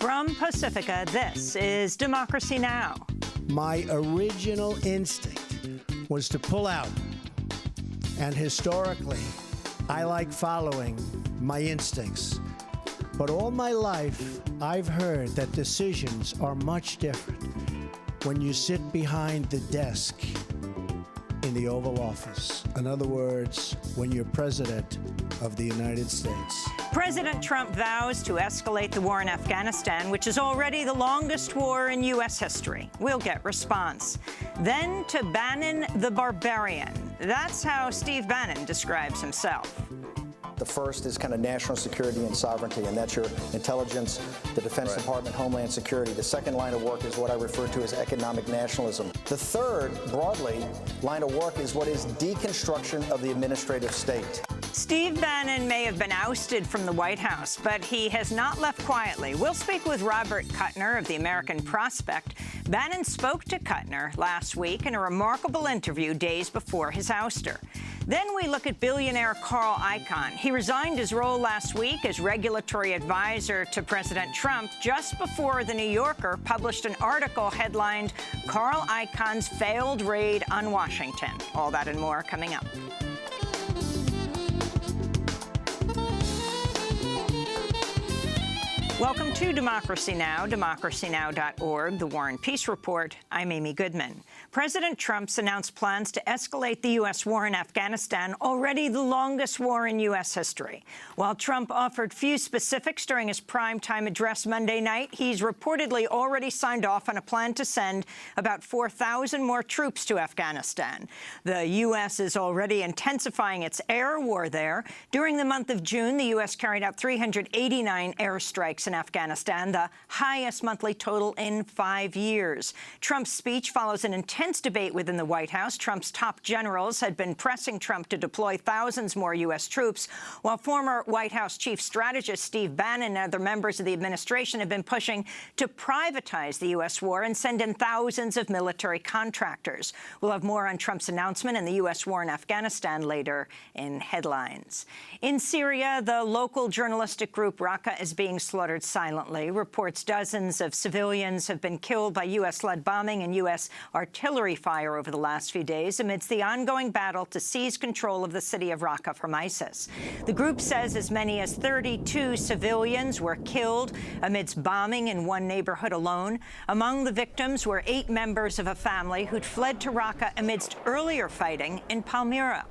From Pacifica, this is Democracy Now! My original instinct was to pull out. And historically, I like following my instincts. But all my life, I've heard that decisions are much different when you sit behind the desk in the Oval Office. In other words, when you're President of the United States. President Trump vows to escalate the war in Afghanistan, which is already the longest war in U.S. history. We'll get response. Then to Bannon the Barbarian. That's how Steve Bannon describes himself. The first is kind of national security and sovereignty, and that's your intelligence, the Defense Department, Homeland Security. The second line of work is what I refer to as economic nationalism. The third, broadly, line of work is what is deconstruction of the administrative state. Steve Bannon may have been ousted from the White House, but he has not left quietly. We'll speak with Robert Kuttner of the American Prospect. Bannon spoke to Kuttner last week in a remarkable interview days before his ouster. Then we look at billionaire Carl Icahn. He resigned his role last week as regulatory advisor to President Trump just before The New Yorker published an article headlined, "Carl Icahn's Failed Raid on Washington." All that and more coming up. Welcome to Democracy Now!, democracynow.org, The War and Peace Report. I'm Amy Goodman. President Trump's announced plans to escalate the U.S. war in Afghanistan, already the longest war in U.S. history. While Trump offered few specifics during his primetime address Monday night, he's reportedly already signed off on a plan to send about 4,000 more troops to Afghanistan. The U.S. is already intensifying its air war there. During the month of June, the U.S. carried out 389 airstrikes in Afghanistan, the highest monthly total in 5 years. Trump's speech follows an intense debate within the White House. Trump's top generals had been pressing Trump to deploy thousands more U.S. troops, while former White House chief strategist Steve Bannon and other members of the administration have been pushing to privatize the U.S. war and send in thousands of military contractors. We'll have more on Trump's announcement and the U.S. war in Afghanistan later in headlines. In Syria, the local journalistic group Raqqa is being slaughtered silently. Reports dozens of civilians have been killed by U.S.-led bombing and U.S. artillery fire over the last few days amidst the ongoing battle to seize control of the city of Raqqa from ISIS. The group says as many as 32 civilians were killed amidst bombing in one neighborhood alone. Among the victims were 8 members of a family who'd fled to Raqqa amidst earlier fighting in Palmyra.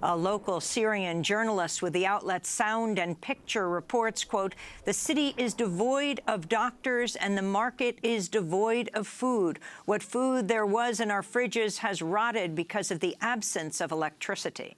A local Syrian journalist with the outlet Sound and Picture reports, quote, "The city is devoid of doctors and the market is devoid of food. What food there was in our fridges has rotted because of the absence of electricity."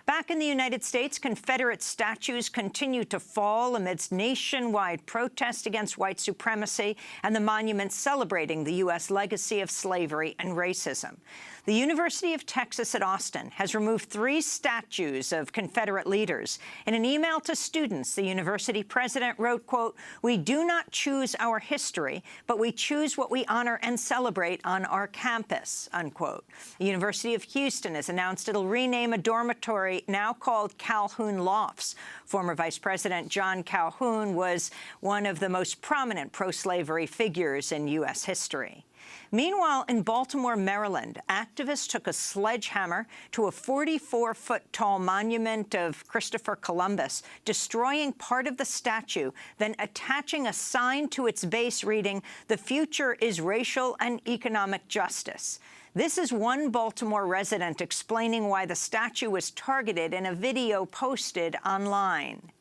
Back in the United States, Confederate statues continue to fall amidst nationwide protest against white supremacy and the monuments celebrating the U.S. legacy of slavery and racism. The University of Texas at Austin has removed 3 statues of Confederate leaders. In an email to students, the university president wrote, quote, "We do not choose our history, but we choose what we honor and celebrate on our campus," unquote. The University of Houston has announced it'll rename a dormitory now called Calhoun Lofts. Former Vice President John Calhoun was one of the most prominent pro-slavery figures in U.S. history. Meanwhile, in Baltimore, Maryland, activists took a sledgehammer to a 44-foot-tall monument of Christopher Columbus, destroying part of the statue, then attaching a sign to its base reading, "The future is racial and economic justice." This is one Baltimore resident explaining why the statue was targeted in a video posted online.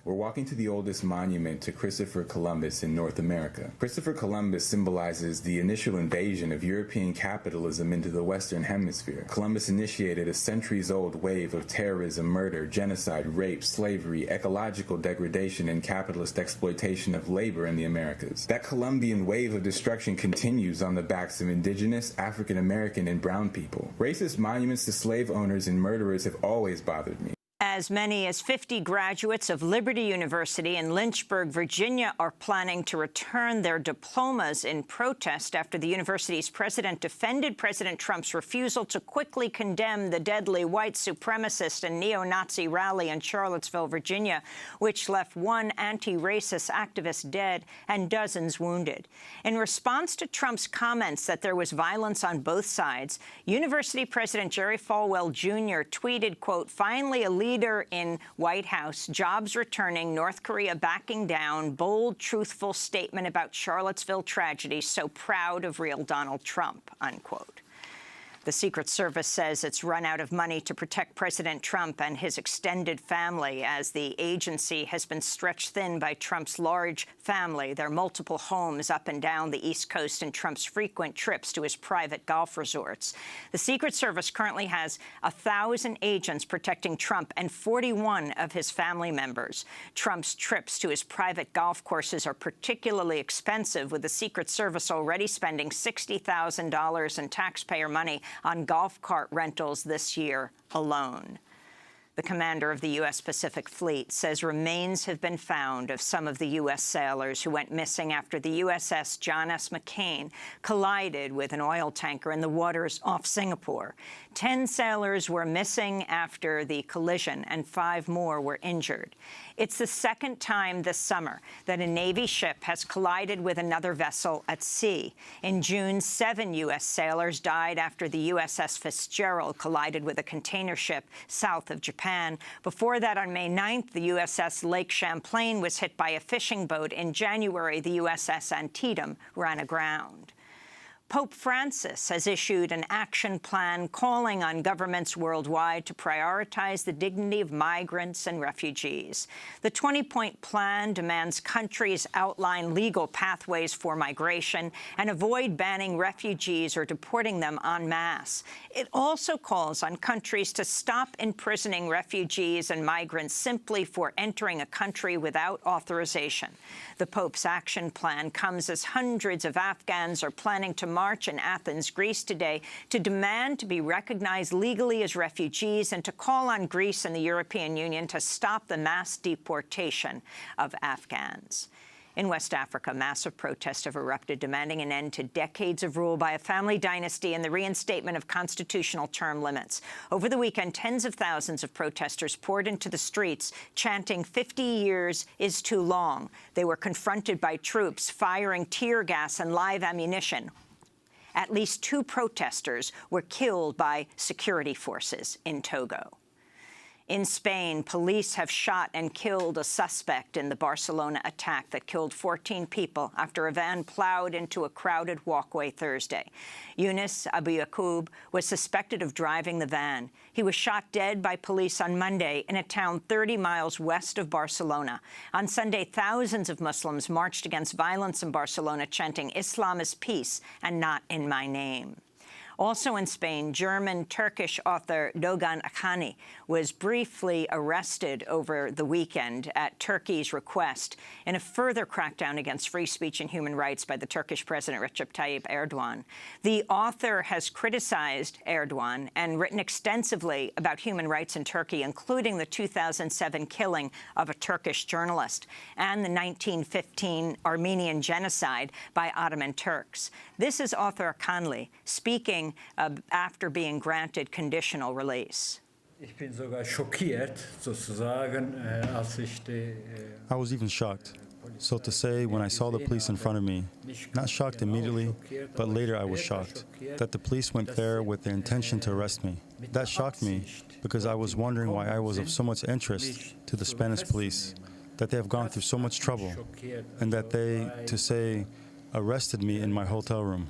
We're walking to the oldest monument to Christopher Columbus in North America. Christopher Columbus symbolizes the initial invasion of European capitalism into the Western Hemisphere. Columbus initiated a centuries-old wave of terrorism, murder, genocide, rape, slavery, ecological degradation, and capitalist exploitation of labor in the Americas. That Columbian wave of destruction continues on the backs of indigenous, African American, and brown people. Racist monuments to slave owners and murderers have always bothered me. As many as 50 graduates of Liberty University in Lynchburg, Virginia, are planning to return their diplomas in protest after the university's president defended President Trump's refusal to quickly condemn the deadly white supremacist and neo-Nazi rally in Charlottesville, Virginia, which left one anti-racist activist dead and dozens wounded. In response to Trump's comments that there was violence on both sides, University President Jerry Falwell Jr. tweeted, quote, "Finally a leader in White House, jobs returning, North Korea backing down, bold, truthful statement about Charlottesville tragedy, so proud of real Donald Trump," unquote. The Secret Service says it's run out of money to protect President Trump and his extended family as the agency has been stretched thin by Trump's large family, their multiple homes up and down the East Coast, and Trump's frequent trips to his private golf resorts. The Secret Service currently has 1,000 agents protecting Trump and 41 of his family members. Trump's trips to his private golf courses are particularly expensive, with the Secret Service already spending $60,000 in taxpayer money on golf cart rentals this year alone. The commander of the U.S. Pacific Fleet says remains have been found of some of the U.S. sailors who went missing after the USS John S. McCain collided with an oil tanker in the waters off Singapore. 10 sailors were missing after the collision, and 5 more were injured. It's the second time this summer that a Navy ship has collided with another vessel at sea. In June, 7 U.S. sailors died after the USS Fitzgerald collided with a container ship south of Japan. Before that, on May 9th, the USS Lake Champlain was hit by a fishing boat. In January, the USS Antietam ran aground. Pope Francis has issued an action plan calling on governments worldwide to prioritize the dignity of migrants and refugees. The 20-point plan demands countries outline legal pathways for migration and avoid banning refugees or deporting them en masse. It also calls on countries to stop imprisoning refugees and migrants simply for entering a country without authorization. The Pope's action plan comes as hundreds of Afghans are planning to march in Athens, Greece today to demand to be recognized legally as refugees and to call on Greece and the European Union to stop the mass deportation of Afghans. In West Africa, massive protests have erupted, demanding an end to decades of rule by a family dynasty and the reinstatement of constitutional term limits. Over the weekend, tens of thousands of protesters poured into the streets, chanting, "50 years is too long." They were confronted by troops firing tear gas and live ammunition. At least 2 protesters were killed by security forces in Togo. In Spain, police have shot and killed a suspect in the Barcelona attack that killed 14 people after a van plowed into a crowded walkway Thursday. Yunus Abu Yaqub was suspected of driving the van. He was shot dead by police on Monday in a town 30 miles west of Barcelona. On Sunday, thousands of Muslims marched against violence in Barcelona, chanting, "Islam is peace and not in my name." Also in Spain, German-Turkish author Doğan Akani was briefly arrested over the weekend at Turkey's request in a further crackdown against free speech and human rights by the Turkish President Recep Tayyip Erdogan. The author has criticized Erdogan and written extensively about human rights in Turkey, including the 2007 killing of a Turkish journalist and the 1915 Armenian genocide by Ottoman Turks. This is author Akanli speaking after being granted conditional release. I was even shocked. So to say, when I saw the police in front of me, not shocked immediately, but later I was shocked that the police went there with the intention to arrest me. That shocked me because I was wondering why I was of so much interest to the Spanish police, that they have gone through so much trouble, and that they, to say, arrested me in my hotel room.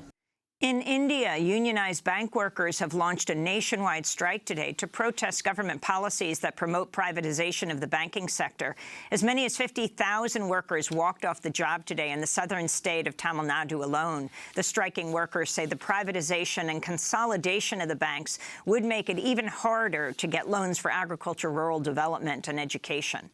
In India, unionized bank workers have launched a nationwide strike today to protest government policies that promote privatization of the banking sector. As many as 50,000 workers walked off the job today in the southern state of Tamil Nadu alone. The striking workers say the privatization and consolidation of the banks would make it even harder to get loans for agriculture, rural development, and education.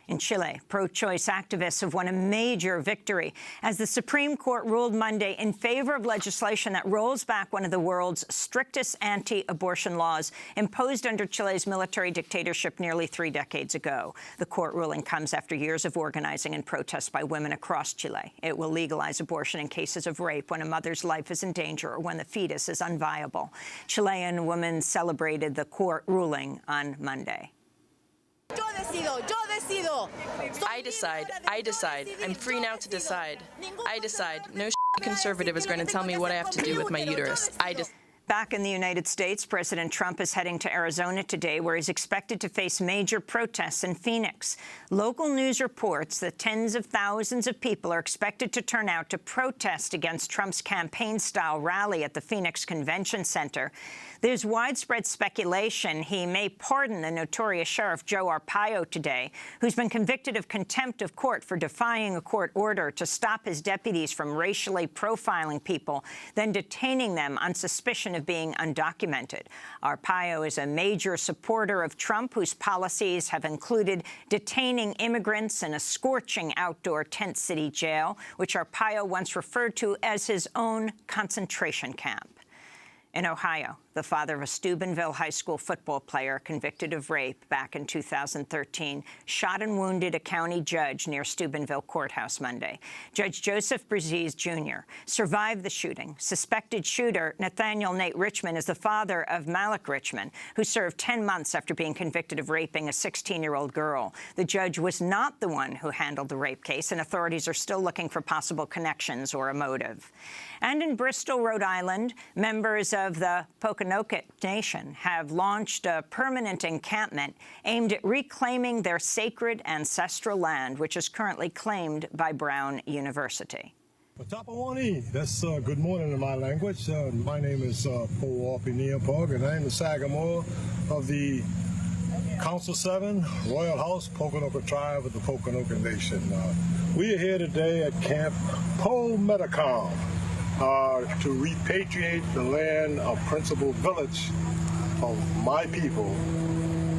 In Chile, pro-choice activists have won a major victory as the Supreme Court ruled Monday in favor of legislation that rolls back one of the world's strictest anti-abortion laws imposed under Chile's military dictatorship nearly 3 decades ago. The court ruling comes after years of organizing and protests by women across Chile. It will legalize abortion in cases of rape when a mother's life is in danger or when the fetus is unviable. Chilean women celebrated the court ruling on Monday. I decide. I'm free now to decide. I decide. No conservative is going to tell me what I have to do with my uterus. Back in the United States, President Trump is heading to Arizona today, where he's expected to face major protests in Phoenix. Local news reports that tens of thousands of people are expected to turn out to protest against Trump's campaign-style rally at the Phoenix Convention Center. There's widespread speculation he may pardon the notorious Sheriff Joe Arpaio today, who's been convicted of contempt of court for defying a court order to stop his deputies from racially profiling people, then detaining them on suspicion of being undocumented. Arpaio is a major supporter of Trump, whose policies have included detaining immigrants in a scorching outdoor tent city jail, which Arpaio once referred to as his own concentration camp. In Ohio, the father of a Steubenville High School football player convicted of rape back in 2013 shot and wounded a county judge near Steubenville Courthouse Monday. Judge Joseph Brzez Jr. survived the shooting. Suspected shooter Nathaniel Nate Richmond is the father of Malik Richmond, who served 10 months after being convicted of raping a 16-year-old girl. The judge was not the one who handled the rape case, and authorities are still looking for possible connections or a motive. And in Bristol, Rhode Island, members of the Pokanoket Nation have launched a permanent encampment aimed at reclaiming their sacred ancestral land, which is currently claimed by Brown University. Tapawani, that's good morning in my language. My name is Paul Pog, and I'm the Sagamore of the Council 7 Royal House Pokanoket Tribe of the Pokanoket Nation. We are here today at Camp Po Metacom to repatriate the land of Principal Village of my people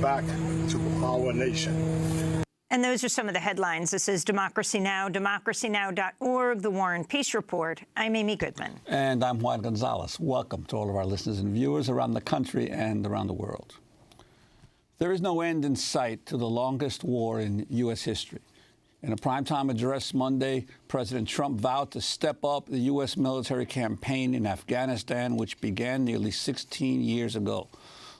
back to our nation. And those are some of the headlines. This is Democracy Now!, democracynow.org, The War and Peace Report. I'm Amy Goodman. And I'm Juan Gonzalez. Welcome to all of our listeners and viewers around the country and around the world. There is no end in sight to the longest war in U.S. history. In a primetime address Monday, President Trump vowed to step up the U.S. military campaign in Afghanistan, which began nearly 16 years ago.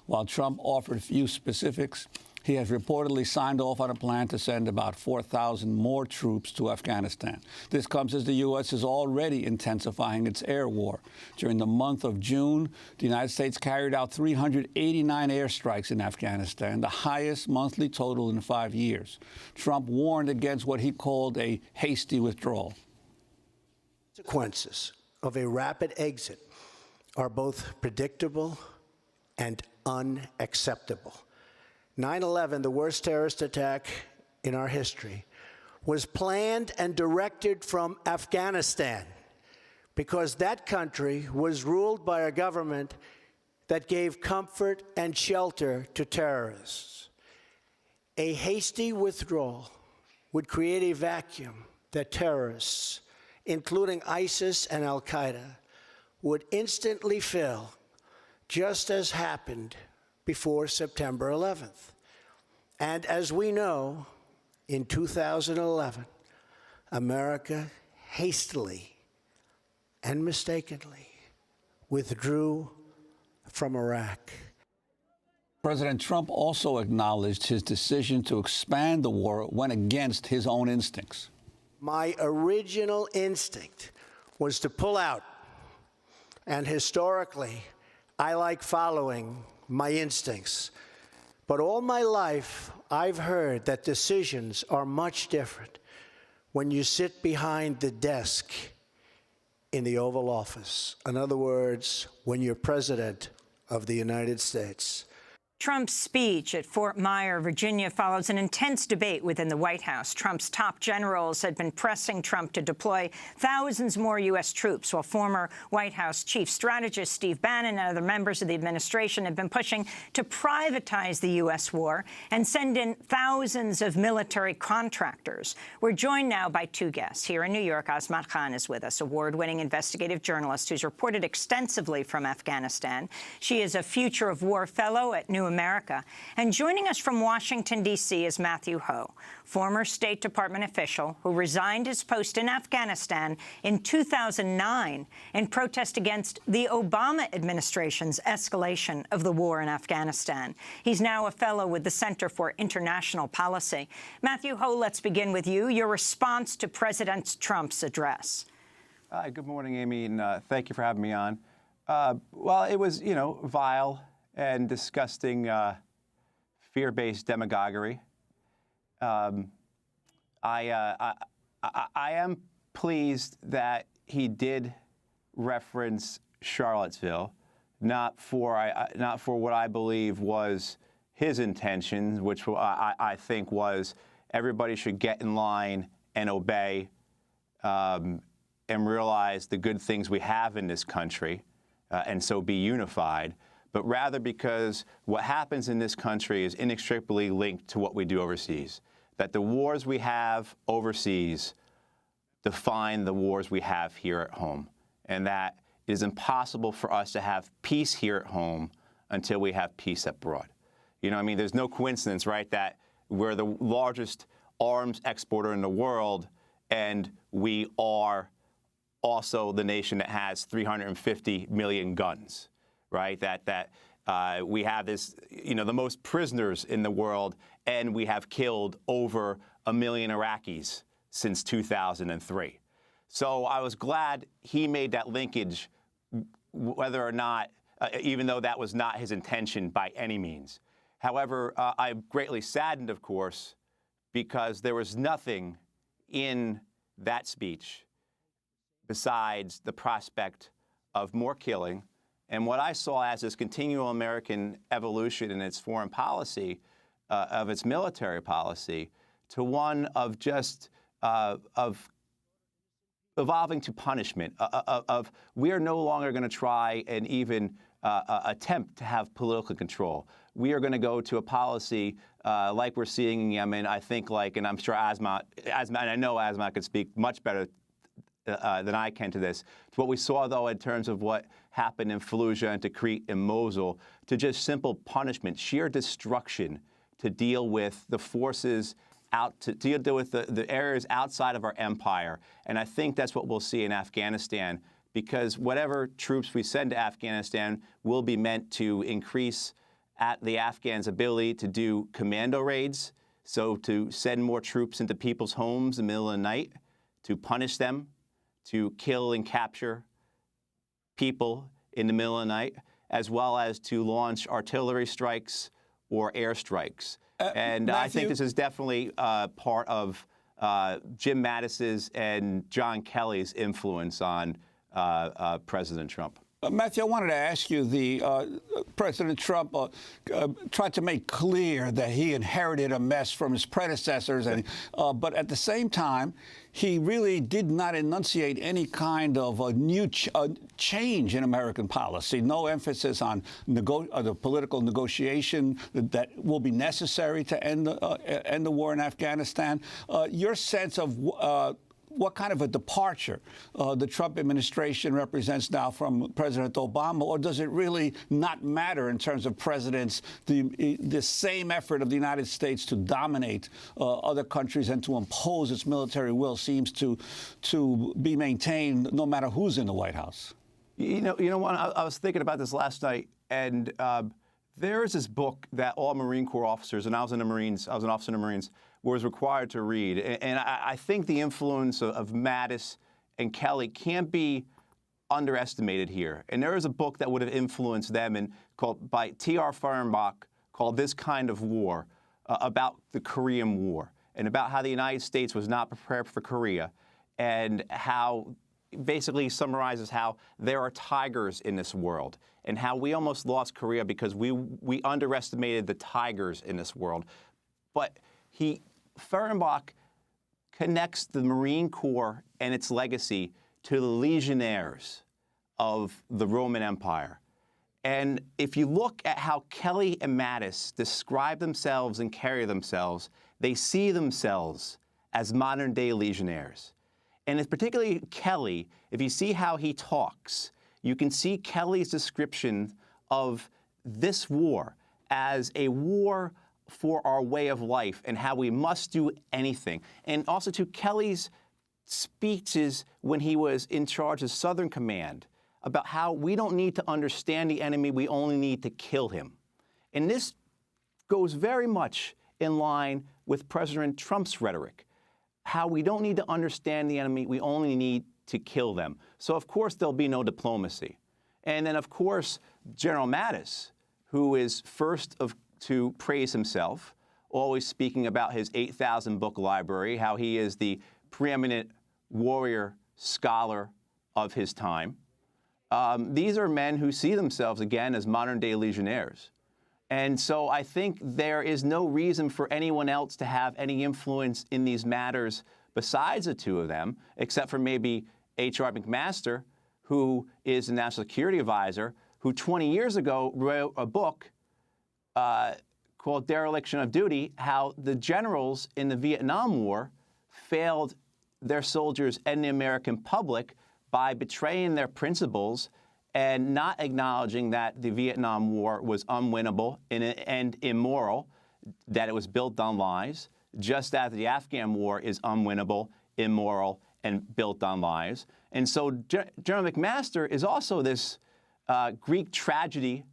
While Trump offered few specifics, he has reportedly signed off on a plan to send about 4,000 more troops to Afghanistan. This comes as the U.S. is already intensifying its air war. During the month of June, the United States carried out 389 airstrikes in Afghanistan, the highest monthly total in 5 years. Trump warned against what he called a hasty withdrawal. Consequences of a rapid exit are both predictable and unacceptable. 9/11, the worst terrorist attack in our history, was planned and directed from Afghanistan because that country was ruled by a government that gave comfort and shelter to terrorists. A hasty withdrawal would create a vacuum that terrorists, including ISIS and al-Qaeda, would instantly fill, just as happened before September 11th. And as we know, in 2011, America hastily and mistakenly withdrew from Iraq. President Trump also acknowledged his decision to expand the war went against his own instincts. My original instinct was to pull out, and historically, I like following my instincts. But all my life, I've heard that decisions are much different when you sit behind the desk in the Oval Office. In other words, when you're President of the United States. Trump's speech at Fort Myer, Virginia, follows an intense debate within the White House. Trump's top generals had been pressing Trump to deploy thousands more U.S. troops, while former White House chief strategist Steve Bannon and other members of the administration have been pushing to privatize the U.S. war and send in thousands of military contractors. We're joined now by two guests. Here in New York, Azmat Khan is with us, award-winning investigative journalist who's reported extensively from Afghanistan. She is a Future of War Fellow at New America. And joining us from Washington, D.C. is Matthew Hoh, former State Department official who resigned his post in Afghanistan in 2009 in protest against the Obama administration's escalation of the war in Afghanistan. He's now a fellow with the Center for International Policy. Matthew Hoh, let's begin with you. Your response to President Trump's address. Hi, good morning, Amy, and thank you for having me on. Well, it was, vile and disgusting fear-based demagoguery. I am pleased that he did reference Charlottesville, not for what I believe was his intention, which I think was everybody should get in line and obey and realize the good things we have in this country, and so be unified, but rather because what happens in this country is inextricably linked to what we do overseas. That the wars we have overseas define the wars we have here at home, and that it is impossible for us to have peace here at home until we have peace abroad. There's no coincidence, right, that we're the largest arms exporter in the world, and we are also the nation that has 350 million guns. Right, that we have this, the most prisoners in the world, and we have killed over 1 million Iraqis since 2003. So I was glad he made that linkage, whether or not, even though that was not his intention by any means. However, I'm greatly saddened, of course, because there was nothing in that speech besides the prospect of more killing. And what I saw as this continual American evolution in its foreign policy, of its military policy, to one of just of evolving to punishment. Of we are no longer going to try and even attempt to have political control. We are going to go to a policy like we're seeing in Yemen. I think, and I'm sure Azmat, and I know Azmat could speak much better than I can to this. To what we saw, though, in terms of what happened in Fallujah and Tikrit and Mosul, to just simple punishment, sheer destruction, to deal with the forces to deal with the areas outside of our empire. And I think that's what we'll see in Afghanistan, because whatever troops we send to Afghanistan will be meant to increase the Afghans' ability to do commando raids, so to send more troops into people's homes in the middle of the night, to punish them, to kill and capture people in the middle of the night, as well as to launch artillery strikes or airstrikes. And Matthew, I think this is definitely part of Jim Mattis's and John Kelly's influence on President Trump. Matthew, I wanted to ask you, President Trump tried to make clear that he inherited a mess from his predecessors, but at the same time, he really did not enunciate any kind of a new change in American policy. No emphasis on the political negotiation that will be necessary to end the war in Afghanistan. Your sense of what kind of a departure the Trump administration represents now from President Obama, or does it really not matter in terms of presidents, the same effort of the United States to dominate other countries and to impose its military will seems to be maintained no matter who's in the White House? You know what? I was thinking about this last night, and there is this book that all Marine Corps officers, and I was an officer in the Marines, was required to read. And I think the influence of Mattis and Kelly can't be underestimated here. And there is a book that would have influenced them by T.R. Fehrenbach called This Kind of War, about the Korean War and about how the United States was not prepared for Korea, and how basically summarizes how there are tigers in this world and how we almost lost Korea because we underestimated the tigers in this world. But Fehrenbach connects the Marine Corps and its legacy to the legionnaires of the Roman Empire. And if you look at how Kelly and Mattis describe themselves and carry themselves, they see themselves as modern-day legionnaires. And it's particularly Kelly, if you see how he talks, you can see Kelly's description of this war as a war for our way of life and how we must do anything. And also to Kelly's speeches when he was in charge of Southern Command about how we don't need to understand the enemy, we only need to kill him. And this goes very much in line with President Trump's rhetoric, how we don't need to understand the enemy, we only need to kill them. So, of course, there'll be no diplomacy. And then, of course, General Mattis, who is first to praise himself, always speaking about his 8,000-book library, how he is the preeminent warrior scholar of his time. These are men who see themselves, again, as modern-day legionnaires. And so I think there is no reason for anyone else to have any influence in these matters besides the two of them, except for maybe H.R. McMaster, who is the National Security Advisor, who 20 years ago wrote a book called Dereliction of Duty, how the generals in the Vietnam War failed their soldiers and the American public by betraying their principles and not acknowledging that the Vietnam War was unwinnable and immoral, that it was built on lies, just as the Afghan War is unwinnable, immoral, and built on lies. And so General McMaster is also this Greek tragedy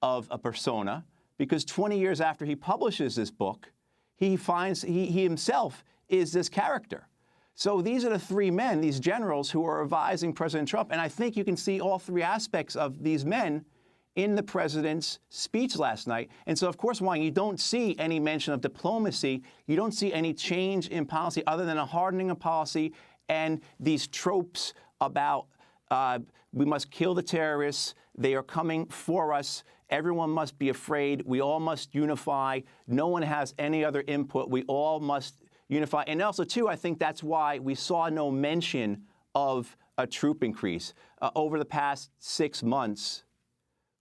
of a persona, because 20 years after he publishes this book, he finds he himself is this character. So these are the three men, these generals, who are advising President Trump. And I think you can see all three aspects of these men in the president's speech last night. And so, of course, Wang, you don't see any mention of diplomacy. You don't see any change in policy other than a hardening of policy and these tropes about we must kill the terrorists. They are coming for us. Everyone must be afraid. We all must unify. No one has any other input. We all must unify. And also, too, I think that's why we saw no mention of a troop increase. Over the past 6 months,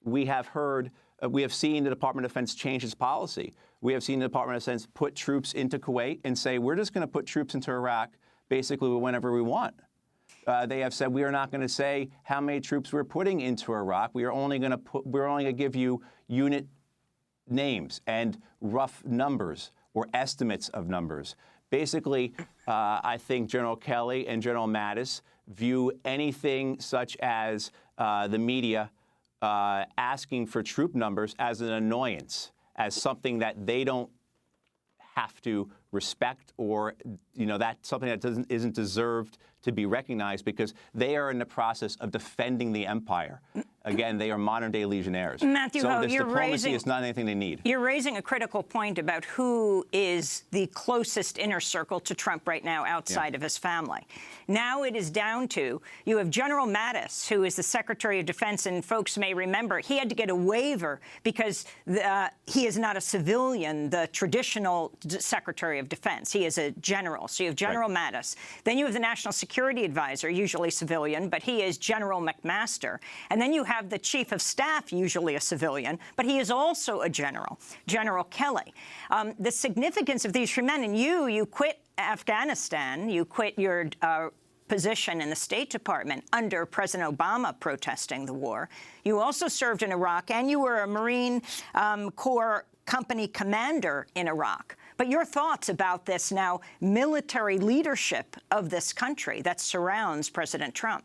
we have seen the Department of Defense change its policy. We have seen the Department of Defense put troops into Kuwait and say, we're just going to put troops into Iraq basically whenever we want. They have said we are not going to say how many troops we're putting into Iraq. We're only going to give you unit names and rough numbers or estimates of numbers. Basically, I think General Kelly and General Mattis view anything such as the media asking for troop numbers as an annoyance, as something that they don't have to respect, or that's something that isn't deserved to be recognized, because they are in the process of defending the empire. Again, they are modern-day legionnaires. Matthew, so this diplomacy is not anything they need. You're raising a critical point about who is the closest inner circle to Trump right now outside of his family. Now it is down to, you have General Mattis, who is the Secretary of Defense, and folks may remember he had to get a waiver because he is not a civilian, the traditional Secretary of Defense. He is a general. So you have General Mattis. Then you have the National Security Advisor, usually civilian, but he is General McMaster. And then you have the Chief of Staff, usually a civilian, but he is also a general, General Kelly. The significance of these three men, and you quit Afghanistan, you quit your position in the State Department under President Obama protesting the war. You also served in Iraq, and you were a Marine Corps company commander in Iraq. But your thoughts about this now military leadership of this country that surrounds President Trump?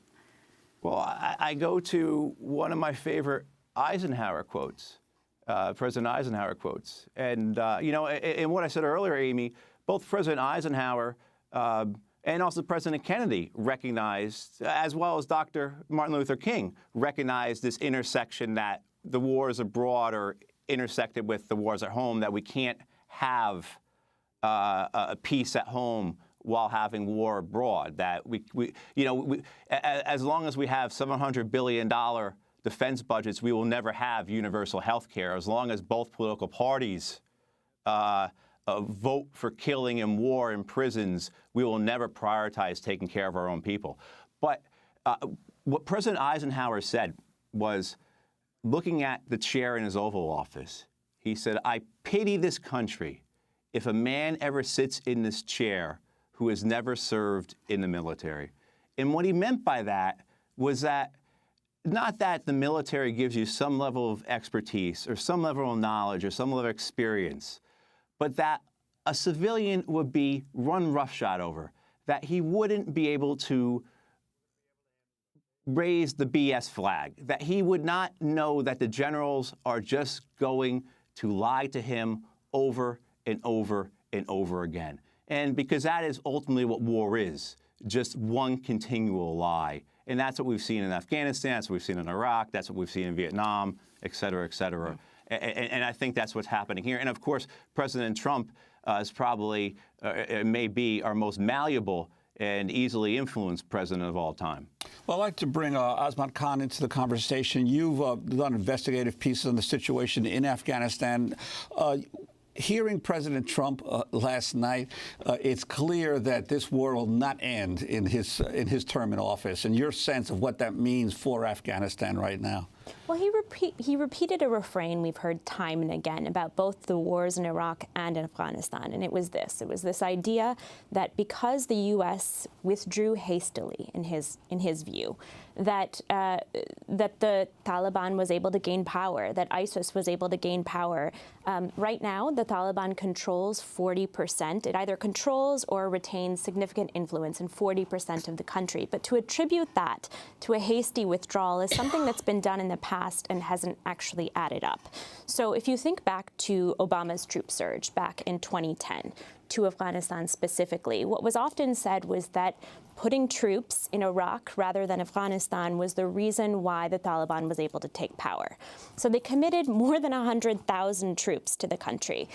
Well, I go to one of my favorite Eisenhower quotes, President Eisenhower quotes. And, in what I said earlier, Amy, both President Eisenhower and also President Kennedy recognized, as well as Dr. Martin Luther King, recognized this intersection that the wars abroad are intersected with the wars at home, that we can't have a peace at home while having war abroad. That as long as we have $700 billion defense budgets, we will never have universal health care. As long as both political parties vote for killing and war in prisons, we will never prioritize taking care of our own people. But what President Eisenhower said was, looking at the chair in his Oval Office, he said, "I pity this country if a man ever sits in this chair who has never served in the military." And what he meant by that was that not that the military gives you some level of expertise or some level of knowledge or some level of experience, but that a civilian would be run roughshod over, that he wouldn't be able to raise the BS flag, that he would not know that the generals are just going to lie to him over and over and over again. And because that is ultimately what war is, just one continual lie. And that's what we've seen in Afghanistan, that's what we've seen in Iraq, that's what we've seen in Vietnam, et cetera, et cetera. And I think that's what's happening here. And of course, President Trump is probably, may be our most malleable and easily influenced president of all time. Well, I'd like to bring Osman Khan into the conversation. You've done investigative pieces on the situation in Afghanistan. Hearing President Trump last night, it's clear that this war will not end in his term in office. And your sense of what that means for Afghanistan right now? Well, he repeated a refrain we've heard time and again about both the wars in Iraq and in Afghanistan, and it was this idea that because the U.S. withdrew hastily, in his view, that the Taliban was able to gain power, that ISIS was able to gain power. Right now, the Taliban controls 40%. It either controls or retains significant influence in 40% of the country. But to attribute that to a hasty withdrawal is something that's been done in the past and hasn't actually added up. So if you think back to Obama's troop surge back in 2010, to Afghanistan specifically, what was often said was that putting troops in Iraq rather than Afghanistan was the reason why the Taliban was able to take power. So they committed more than 100,000 troops to the country.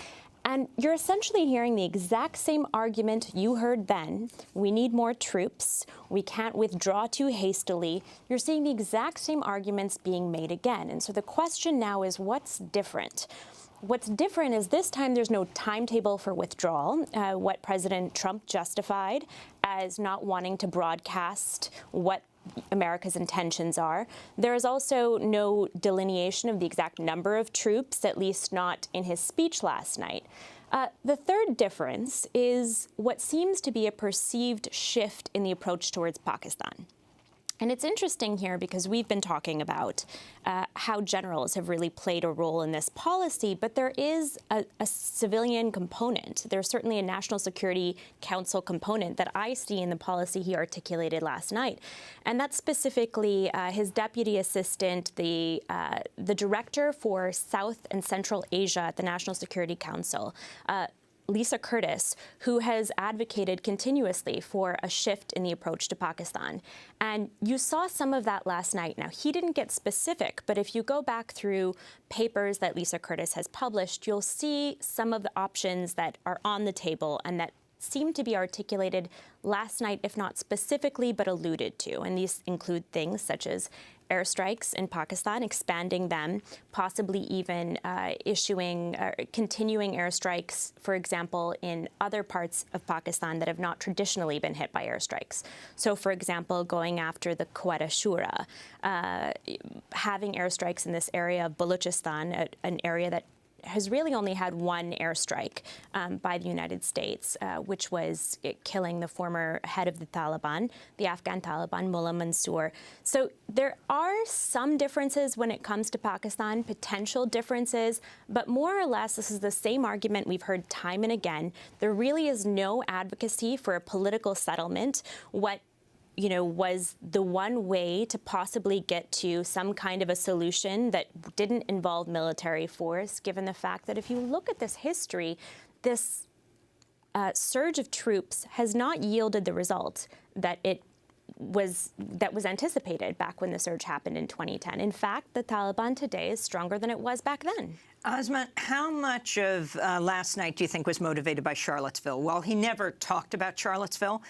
And you're essentially hearing the exact same argument you heard then. We need more troops. We can't withdraw too hastily. You're seeing the exact same arguments being made again. And so the question now is, what's different? What's different is this time there's no timetable for withdrawal, what President Trump justified as not wanting to broadcast what America's intentions are. There is also no delineation of the exact number of troops, at least not in his speech last night. The third difference is what seems to be a perceived shift in the approach towards Pakistan. And it's interesting here because we've been talking about how generals have really played a role in this policy, but there is a civilian component. There's certainly a National Security Council component that I see in the policy he articulated last night. And that's specifically his deputy assistant, the director for South and Central Asia at the National Security Council, Lisa Curtis, who has advocated continuously for a shift in the approach to Pakistan. And you saw some of that last night. Now, he didn't get specific, but if you go back through papers that Lisa Curtis has published, you'll see some of the options that are on the table and that seem to be articulated last night, if not specifically, but alluded to. And these include things such as airstrikes in Pakistan, expanding them, possibly even continuing airstrikes, for example, in other parts of Pakistan that have not traditionally been hit by airstrikes. So, for example, going after the Quetta Shura, having airstrikes in this area of Balochistan, an area that has really only had one airstrike by the United States, which was killing the former head of the Taliban, the Afghan Taliban, Mullah Mansour. So there are some differences when it comes to Pakistan, potential differences, but more or less this is the same argument we've heard time and again. There really is no advocacy for a political settlement. What was the one way to possibly get to some kind of a solution that didn't involve military force, given the fact that if you look at this history, this surge of troops has not yielded the result that it was anticipated back when the surge happened in 2010. In fact, the Taliban today is stronger than it was back then. Asma, how much of last night do you think was motivated by Charlottesville? Well, he never talked about Charlottesville.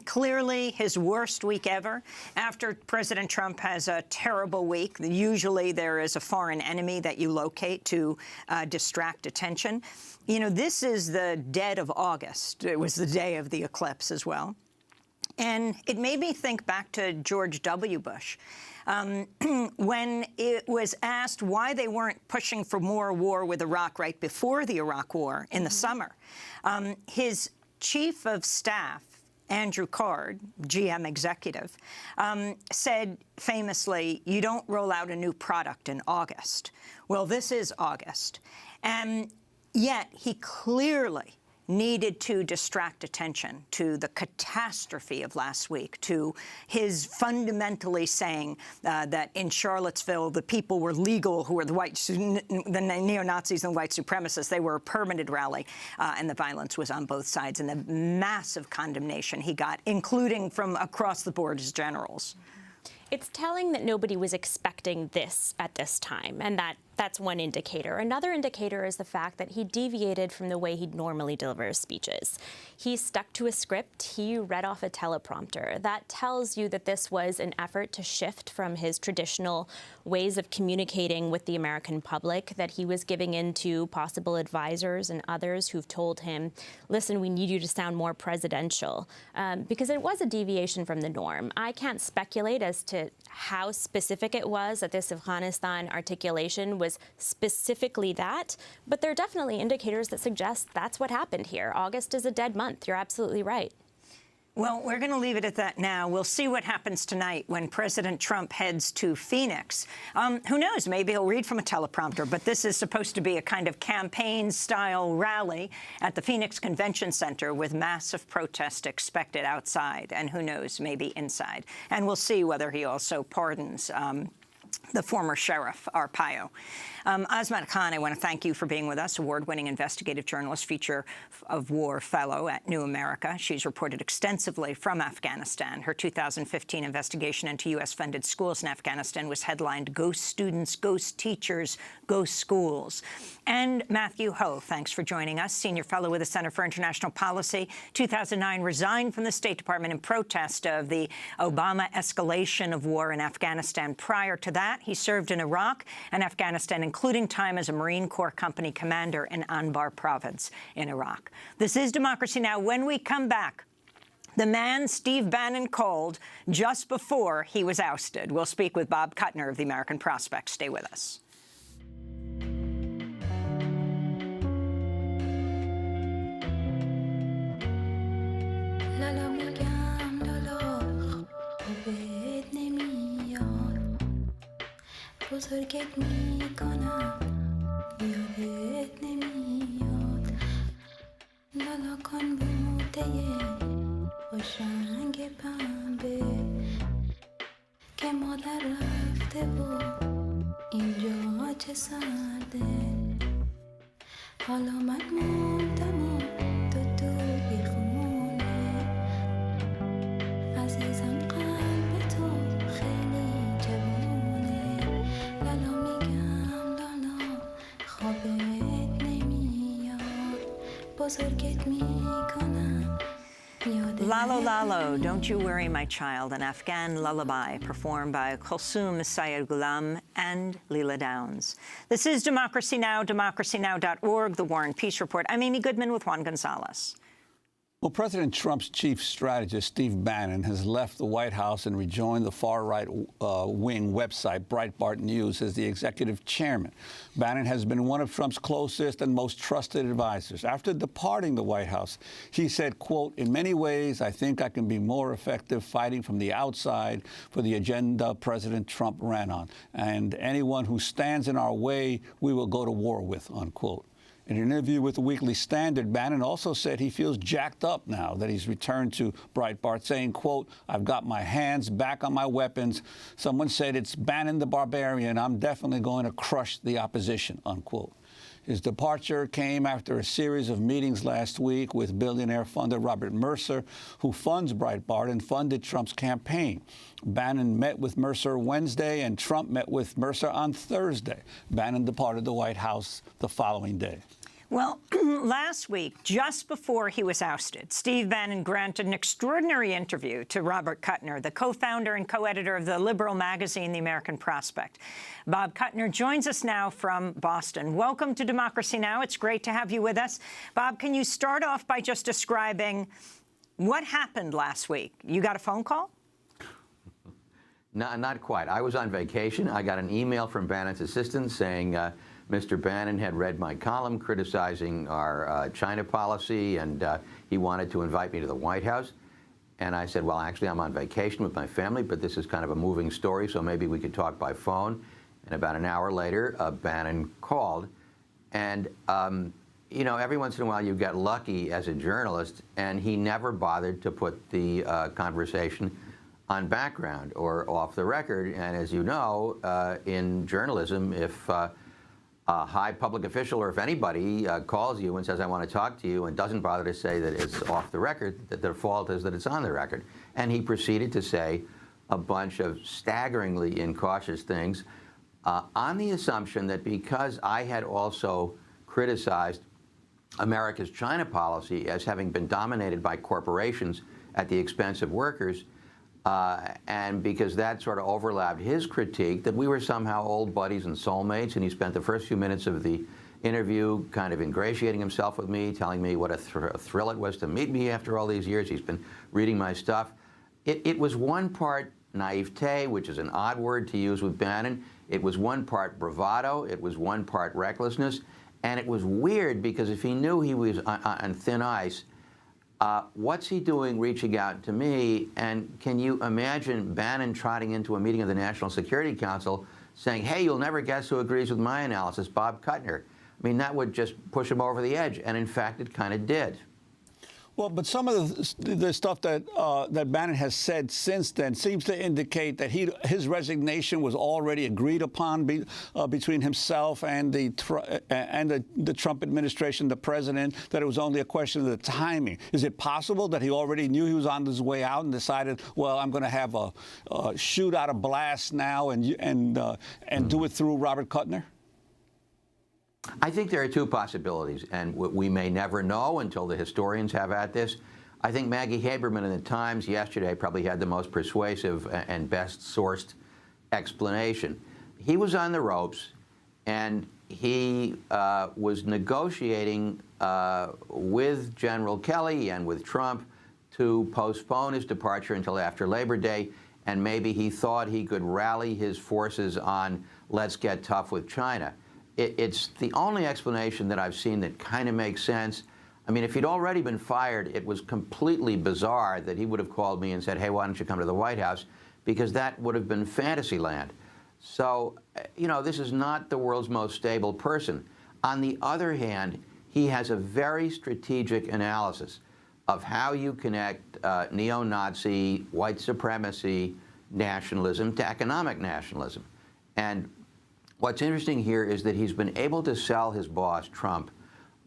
Clearly his worst week ever. After President Trump has a terrible week, usually there is a foreign enemy that you locate to distract attention. You know, this is the dead of August. It was the day of the eclipse as well. And it made me think back to George W. Bush. When it was asked why they weren't pushing for more war with Iraq right before the Iraq War in the summer, his chief of staff, Andrew Card, GM executive, said famously, you don't roll out a new product in August. Well, this is August. And yet he clearly needed to distract attention to the catastrophe of last week, to his fundamentally saying that in Charlottesville, the people were legal who were the neo-Nazis and white supremacists. They were a permanent rally, and the violence was on both sides, and the massive condemnation he got, including from across the board as generals. It's telling that nobody was expecting this at this time, and that's one indicator. Another indicator is the fact that he deviated from the way he'd normally deliver his speeches. He stuck to a script. He read off a teleprompter. That tells you that this was an effort to shift from his traditional ways of communicating with the American public, that he was giving in to possible advisors and others who've told him, listen, we need you to sound more presidential, because it was a deviation from the norm. I can't speculate as to how specific it was that this Afghanistan articulation was specifically that, but there are definitely indicators that suggest that's what happened here. August is a dead month. You're absolutely right. Well, we're going to leave it at that now. We'll see what happens tonight when President Trump heads to Phoenix. Who knows? Maybe he'll read from a teleprompter, but this is supposed to be a kind of campaign-style rally at the Phoenix Convention Center with massive protest expected outside, and who knows, maybe inside. And we'll see whether he also pardons the former sheriff, Arpaio. Azmat Khan, I want to thank you for being with us, award-winning investigative journalist, feature of war fellow at New America. She's reported extensively from Afghanistan. Her 2015 investigation into U.S.-funded schools in Afghanistan was headlined, Ghost Students, Ghost Teachers, Ghost Schools. And Matthew Ho, thanks for joining us, senior fellow with the Center for International Policy. 2009, resigned from the State Department in protest of the Obama escalation of war in Afghanistan. Prior to that, he served in Iraq and Afghanistan, including time as a Marine Corps company commander in Anbar province in Iraq. This is Democracy Now! When we come back, the man Steve Bannon called just before he was ousted. We'll speak with Bob Kuttner of the American Prospect. Stay with us. بزرگت میکنم یادت نمیاد لالا کن بوده خوشنگ پنبه که مادر رفته و اینجا چه سرده حالا من موندم و تو بیخونه عزیزم قلب تو خیلی جوونه لالا میگم لالا خوابت نمیاد بزرگت میکنم Lalo Lalo, Don't You Worry My Child, an Afghan lullaby performed by Kulsum Sayed Ghulam and Leela Downs. This is Democracy Now!, democracynow.org, The War and Peace Report. I'm Amy Goodman with Juan Gonzalez. Well, President Trump's chief strategist, Steve Bannon, has left the White House and rejoined the far-right wing website Breitbart News as the executive chairman. Bannon has been one of Trump's closest and most trusted advisors. After departing the White House, he said, quote, "In many ways, I think I can be more effective fighting from the outside for the agenda President Trump ran on. And anyone who stands in our way, we will go to war with," unquote. In an interview with the Weekly Standard, Bannon also said he feels jacked up now that he's returned to Breitbart, saying, quote, "I've got my hands back on my weapons. Someone said it's Bannon the Barbarian. I'm definitely going to crush the opposition," unquote. His departure came after a series of meetings last week with billionaire funder Robert Mercer, who funds Breitbart and funded Trump's campaign. Bannon met with Mercer Wednesday, and Trump met with Mercer on Thursday. Bannon departed the White House the following day. Well, last week, just before he was ousted, Steve Bannon granted an extraordinary interview to Robert Kuttner, the co-founder and co-editor of the liberal magazine, The American Prospect. Bob Kuttner joins us now from Boston. Welcome to Democracy Now! It's great to have you with us. Bob, can you start off by just describing what happened last week? You got a phone call? No, not quite. I was on vacation. I got an email from Bannon's assistant saying Mr. Bannon had read my column criticizing our China policy, and he wanted to invite me to the White House. And I said, well, actually, I'm on vacation with my family, but this is kind of a moving story, so maybe we could talk by phone. And about an hour later, Bannon called. And, you know, every once in a while you get lucky as a journalist, and he never bothered to put the conversation on background or off the record. And as you know, in journalism, if a high public official, or if anybody calls you and says, I want to talk to you, and doesn't bother to say that it's off the record, that the default is that it's on the record. And he proceeded to say a bunch of staggeringly incautious things on the assumption that because I had also criticized America's China policy as having been dominated by corporations at the expense of workers, and because that sort of overlapped his critique, that we were somehow old buddies and soulmates. And he spent the first few minutes of the interview kind of ingratiating himself with me, telling me what a thrill it was to meet me after all these years. He's been reading my stuff. It was one part naivete, which is an odd word to use with Bannon. It was one part bravado. It was one part recklessness. And it was weird because if he knew he was on thin ice, what's he doing reaching out to me? And can you imagine Bannon trotting into a meeting of the National Security Council saying, hey, you'll never guess who agrees with my analysis, Bob Kuttner? I mean, that would just push him over the edge. And in fact, it kind of did. Well, but some of the stuff that that Bannon has said since then seems to indicate that his resignation was already agreed upon between himself and the Trump administration, the president, that it was only a question of the timing. Is it possible that he already knew he was on his way out and decided, well, I'm going to have a shoot out a blast now and do it through Robert Kuttner? I think there are two possibilities, and we may never know until the historians have at this. I think Maggie Haberman in the Times yesterday probably had the most persuasive and best sourced explanation. He was on the ropes, and he was negotiating with General Kelly and with Trump to postpone his departure until after Labor Day, and maybe he thought he could rally his forces on let's get tough with China. It's the only explanation that I've seen that kind of makes sense. I mean, if he'd already been fired, it was completely bizarre that he would have called me and said, hey, why don't you come to the White House? Because that would have been fantasy land. So, you know, this is not the world's most stable person. On the other hand, he has a very strategic analysis of how you connect neo-Nazi, white supremacy nationalism to economic nationalism. And what's interesting here is that he's been able to sell his boss, Trump,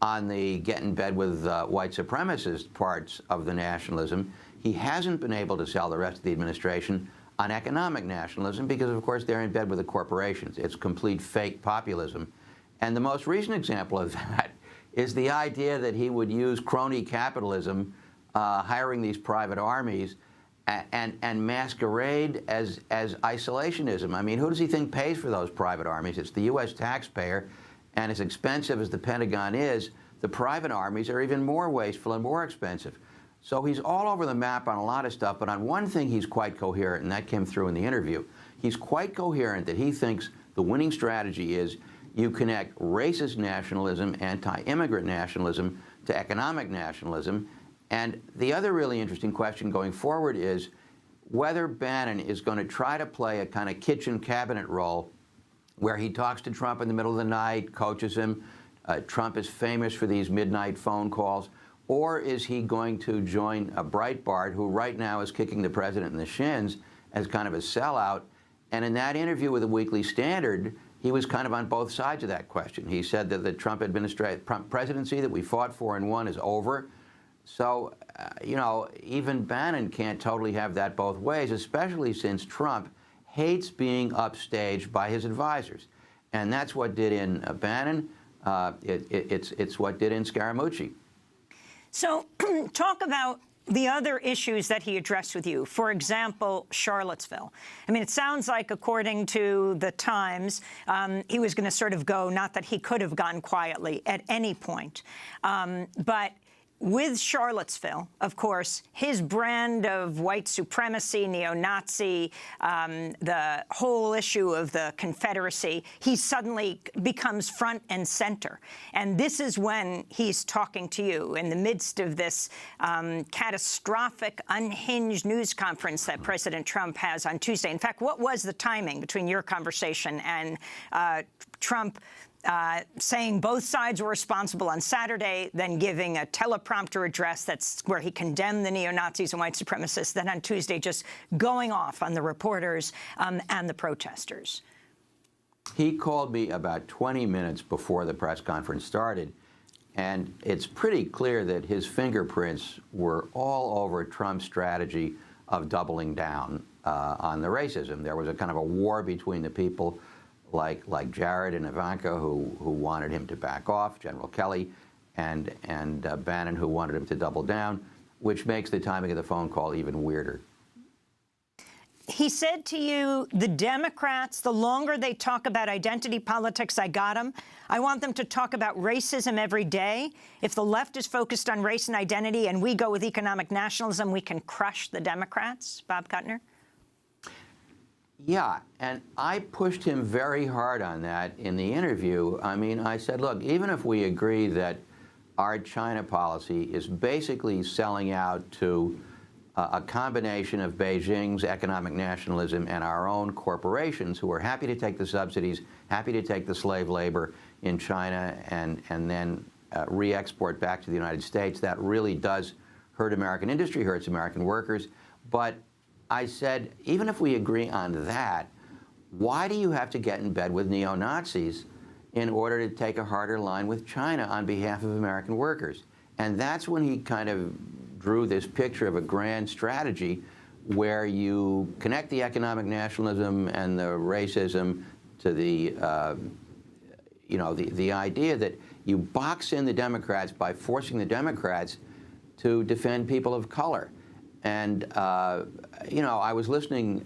on the get in bed with white supremacist parts of the nationalism. He hasn't been able to sell the rest of the administration on economic nationalism because, of course, they're in bed with the corporations. It's complete fake populism. And the most recent example of that is the idea that he would use crony capitalism, hiring these private armies, and masquerade as isolationism. I mean, who does he think pays for those private armies? It's the U.S. taxpayer, and as expensive as the Pentagon is, the private armies are even more wasteful and more expensive. So he's all over the map on a lot of stuff, but on one thing he's quite coherent, and that came through in the interview. He's quite coherent that he thinks the winning strategy is you connect racist nationalism, anti-immigrant nationalism, to economic nationalism. And the other really interesting question going forward is whether Bannon is going to try to play a kind of kitchen cabinet role where he talks to Trump in the middle of the night, coaches him. Trump is famous for these midnight phone calls. Or is he going to join a Breitbart, who right now is kicking the president in the shins as kind of a sellout? And in that interview with the Weekly Standard, he was kind of on both sides of that question. He said that the Trump presidency that we fought for and won is over. So, you know, even Bannon can't totally have that both ways, especially since Trump hates being upstaged by his advisors. And that's what did in Bannon. It's what did in Scaramucci. So talk about the other issues that he addressed with you. For example, Charlottesville. I mean, it sounds like, according to the Times, he was going to sort of go, not that he could have gone quietly at any point, but with Charlottesville, of course, his brand of white supremacy, neo-Nazi, the whole issue of the Confederacy, he suddenly becomes front and center. And this is when he's talking to you in the midst of this catastrophic, unhinged news conference that President Trump has on Tuesday. In fact, what was the timing between your conversation and Trump saying both sides were responsible on Saturday, then giving a teleprompter address that's where he condemned the neo-Nazis and white supremacists, then on Tuesday just going off on the reporters and the protesters? He called me about 20 minutes before the press conference started, and it's pretty clear that his fingerprints were all over Trump's strategy of doubling down on the racism. There was a kind of a war between the people like Jared and Ivanka, who wanted him to back off, General Kelly, and Bannon, who wanted him to double down, which makes the timing of the phone call even weirder. He said to you, the Democrats, the longer they talk about identity politics, I got them. I want them to talk about racism every day. If the left is focused on race and identity and we go with economic nationalism, we can crush the Democrats. Bob Kuttner? Yeah, and I pushed him very hard on that in the interview. I mean, I said, look, even if we agree that our China policy is basically selling out to a combination of Beijing's economic nationalism and our own corporations who are happy to take the subsidies, happy to take the slave labor in China and then re-export back to the United States, that really does hurt American industry, hurts American workers. But I said, even if we agree on that, why do you have to get in bed with neo-Nazis in order to take a harder line with China on behalf of American workers? And that's when he kind of drew this picture of a grand strategy where you connect the economic nationalism and the racism to the, the idea that you box in the Democrats by forcing the Democrats to defend people of color. And, I was listening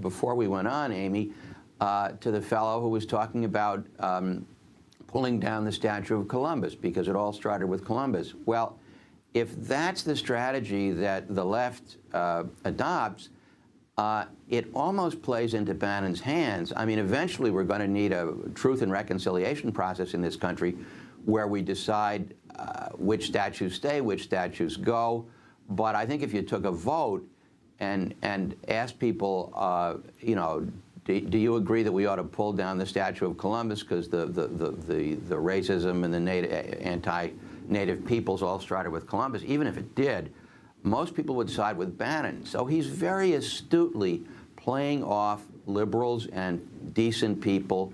before we went on, Amy, to the fellow who was talking about pulling down the statue of Columbus because it all started with Columbus. Well, if that's the strategy that the left adopts, it almost plays into Bannon's hands. I mean, eventually we're going to need a truth and reconciliation process in this country where we decide which statues stay, which statues go. But I think if you took a vote and asked people, do you agree that we ought to pull down the statue of Columbus because the racism and the anti-native peoples all started with Columbus? Even if it did, most people would side with Bannon. So he's very astutely playing off liberals and decent people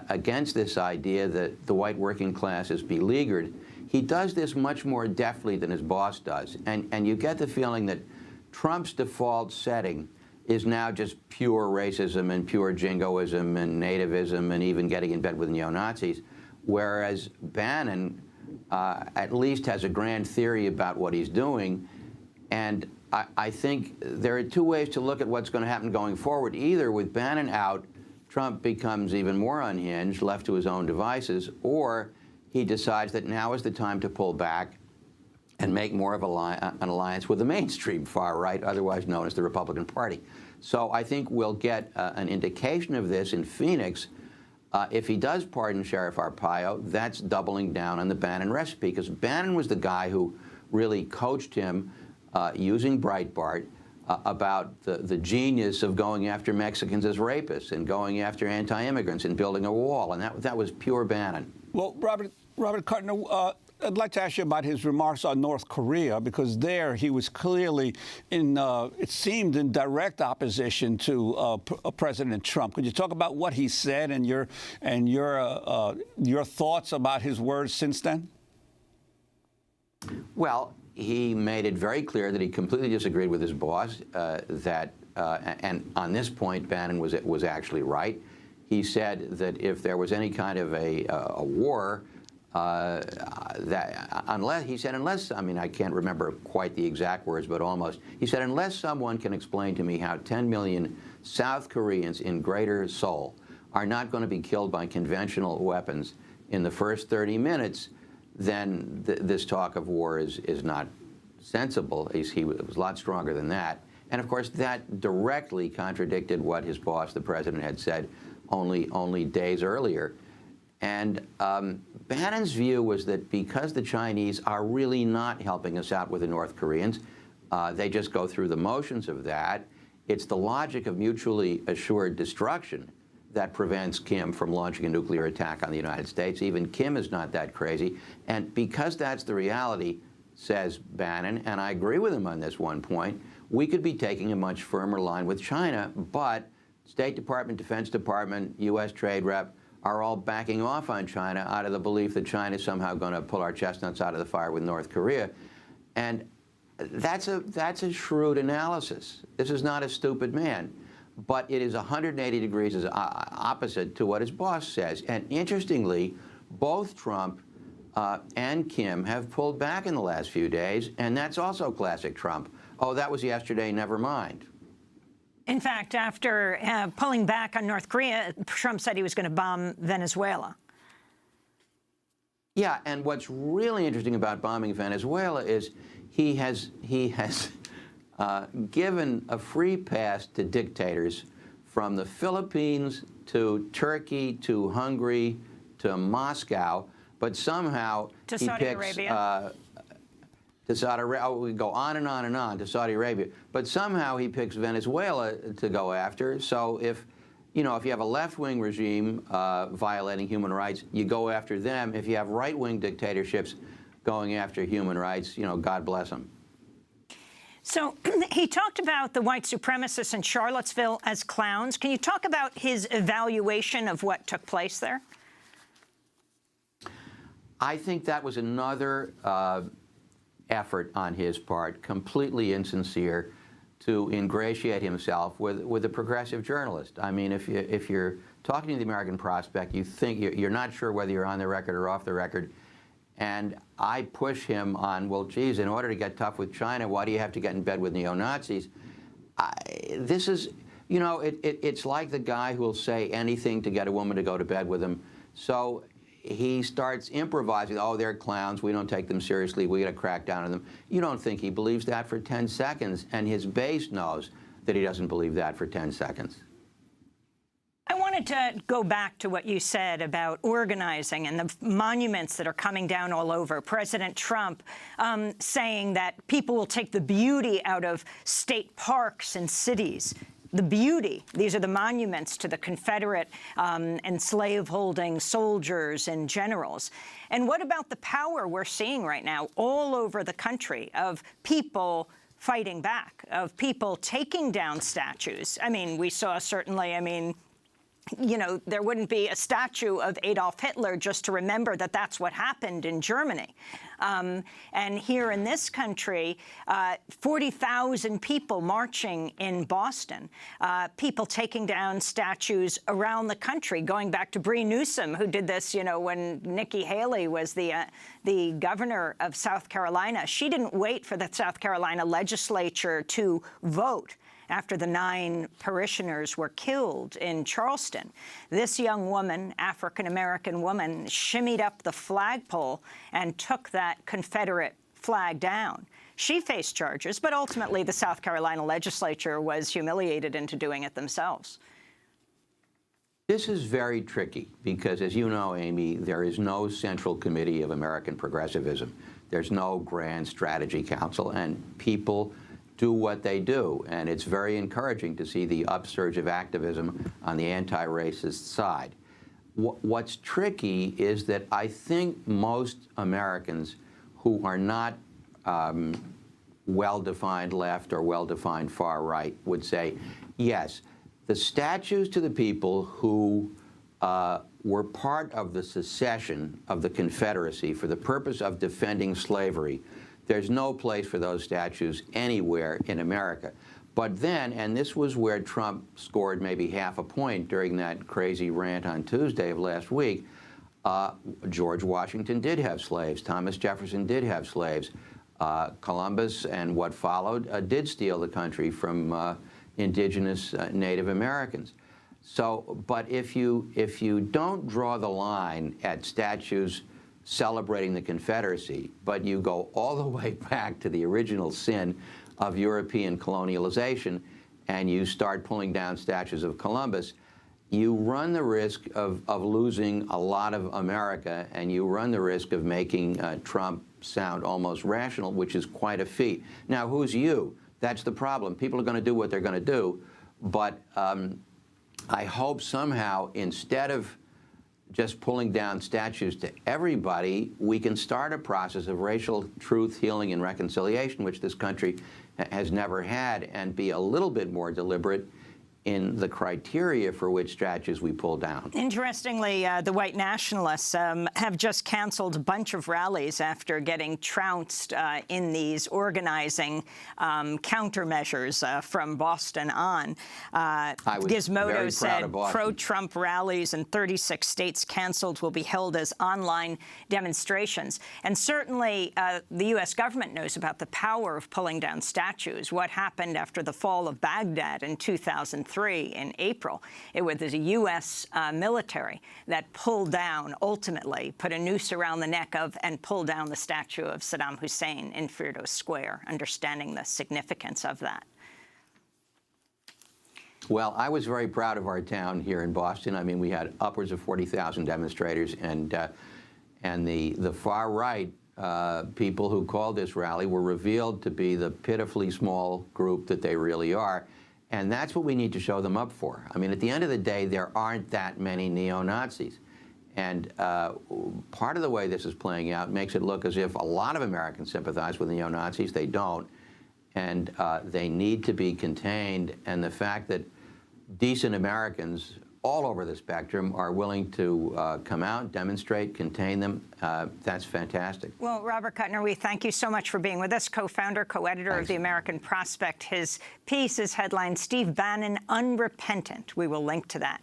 against this idea that the white working class is beleaguered. He does this much more deftly than his boss does. And you get the feeling that Trump's default setting is now just pure racism and pure jingoism and nativism and even getting in bed with neo-Nazis, whereas Bannon at least has a grand theory about what he's doing. And I think there are two ways to look at what's going to happen going forward. Either with Bannon out, Trump becomes even more unhinged, left to his own devices, or he decides that now is the time to pull back and make more of an alliance with the mainstream far right, otherwise known as the Republican Party. So I think we'll get an indication of this in Phoenix. If he does pardon Sheriff Arpaio, that's doubling down on the Bannon recipe, because Bannon was the guy who really coached him using Breitbart about the genius of going after Mexicans as rapists and going after anti-immigrants and building a wall, and that was pure Bannon. Well, Robert Kuttner, I'd like to ask you about his remarks on North Korea, because there he was clearly in, it seemed, in direct opposition to President Trump. Could you talk about what he said and your thoughts about his words since then? Well, he made it very clear that he completely disagreed with his boss, and on this point, Bannon was actually right. He said that if there was any kind of a war, unless, I mean, I can't remember quite the exact words, but almost, he said, unless someone can explain to me how 10 million South Koreans in Greater Seoul are not going to be killed by conventional weapons in the first 30 minutes, then this talk of war is not sensible. He was a lot stronger than that. And of course, that directly contradicted what his boss, the president, had said only days earlier. And Bannon's view was that because the Chinese are really not helping us out with the North Koreans, they just go through the motions of that. It's the logic of mutually assured destruction that prevents Kim from launching a nuclear attack on the United States. Even Kim is not that crazy. And because that's the reality, says Bannon, and I agree with him on this one point, we could be taking a much firmer line with China, but State Department, Defense Department, U.S. Trade Rep are all backing off on China out of the belief that China is somehow going to pull our chestnuts out of the fire with North Korea. And that's a shrewd analysis. This is not a stupid man. But it is 180 degrees opposite to what his boss says. And interestingly, both Trump and Kim have pulled back in the last few days, and that's also classic Trump. Oh, that was yesterday, never mind. In fact, after pulling back on North Korea, Trump said he was going to bomb Venezuela. Yeah, and what's really interesting about bombing Venezuela is he has given a free pass to dictators from the Philippines to Turkey to Hungary to Moscow, but somehow to he Saudi picks Arabia. To Saudi Arabia. We go on and on and on to Saudi Arabia, but somehow he picks Venezuela to go after. So if you have a left-wing regime violating human rights, you go after them. If you have right-wing dictatorships going after human rights, God bless them. So he talked about the white supremacists in Charlottesville as clowns. Can you talk about his evaluation of what took place there? I think that was another effort on his part, completely insincere, to ingratiate himself with a progressive journalist. I mean, if you're talking to the American Prospect, you think you're not sure whether you're on the record or off the record. And I push him on, well, geez, in order to get tough with China, why do you have to get in bed with neo-Nazis? This is, it's like the guy who will say anything to get a woman to go to bed with him. So he starts improvising. Oh, they're clowns. We don't take them seriously. We got to crack down on them. You don't think he believes that for 10 seconds. And his base knows that he doesn't believe that for 10 seconds. I wanted to go back to what you said about organizing and the monuments that are coming down all over. President Trump saying that people will take the beauty out of state parks and cities. The beauty. These are the monuments to the Confederate and slave-holding soldiers and generals. And what about the power we're seeing right now all over the country of people fighting back, of people taking down statues? I mean, we saw certainly, there wouldn't be a statue of Adolf Hitler just to remember that that's what happened in Germany. And here in this country, 40,000 people marching in Boston, people taking down statues around the country, going back to Bree Newsom, who did this, when Nikki Haley was the governor of South Carolina. She didn't wait for the South Carolina legislature to vote after the 9 parishioners were killed in Charleston. This young woman, African-American woman, shimmied up the flagpole and took that Confederate flag down. She faced charges, but ultimately the South Carolina legislature was humiliated into doing it themselves. This is very tricky because, as you know, Amy, there is no Central Committee of American Progressivism. There's no Grand Strategy Council, and people do what they do. And it's very encouraging to see the upsurge of activism on the anti-racist side. What's tricky is that I think most Americans who are not well-defined left or well-defined far right would say, yes, the statues to the people who were part of the secession of the Confederacy for the purpose of defending slavery, there's no place for those statues anywhere in America. But then, and this was where Trump scored maybe half a point during that crazy rant on Tuesday of last week, George Washington did have slaves. Thomas Jefferson did have slaves. Columbus and what followed did steal the country from indigenous Native Americans. So, but if you don't draw the line at statues celebrating the Confederacy, but you go all the way back to the original sin of European colonialization, and you start pulling down statues of Columbus, you run the risk of losing a lot of America, and you run the risk of making Trump sound almost rational, which is quite a feat. Now, who's you? That's the problem. People are going to do what they're going to do, but I hope somehow, instead of just pulling down statues to everybody, we can start a process of racial truth, healing, and reconciliation, which this country has never had, and be a little bit more deliberate in the criteria for which statues we pull down. Interestingly, the white nationalists have just canceled a bunch of rallies after getting trounced in these organizing countermeasures from Boston on. Gizmodo said pro-Trump rallies in 36 states canceled will be held as online demonstrations. And certainly the U.S. government knows about the power of pulling down statues. What happened after the fall of Baghdad in 2003? In April, it was the U.S. military that pulled down, ultimately, put a noose around the neck of and pulled down the statue of Saddam Hussein in Firdos Square, understanding the significance of that. Well, I was very proud of our town here in Boston. I mean, we had upwards of 40,000 demonstrators, and the far right people who called this rally were revealed to be the pitifully small group that they really are. And that's what we need to show them up for. I mean, at the end of the day, there aren't that many neo-Nazis. And part of the way this is playing out makes it look as if a lot of Americans sympathize with neo-Nazis. They don't. And they need to be contained. And the fact that decent Americans all over the spectrum are willing to come out, demonstrate, contain them, that's fantastic. Well, Robert Kuttner, we thank you so much for being with us, co-founder, co-editor of The American Prospect. His piece is headlined, Steve Bannon, Unrepentant. We will link to that.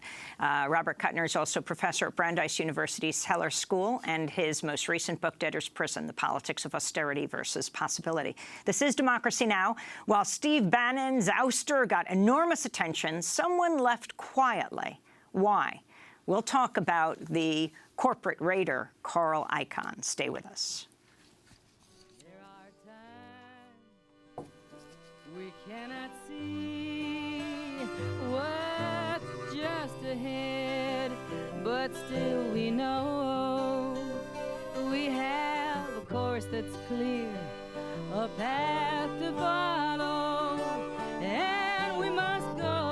Robert Kuttner is also professor at Brandeis University's Heller School, and his most recent book, Debtor's Prison, The Politics of Austerity versus Possibility. This is Democracy Now! While Steve Bannon's ouster got enormous attention, someone left quietly. Why? We'll talk about the corporate raider, Carl Icahn. Stay with us. There are times we cannot see what's just ahead, but still we know we have a course that's clear, a path to follow, and we must go.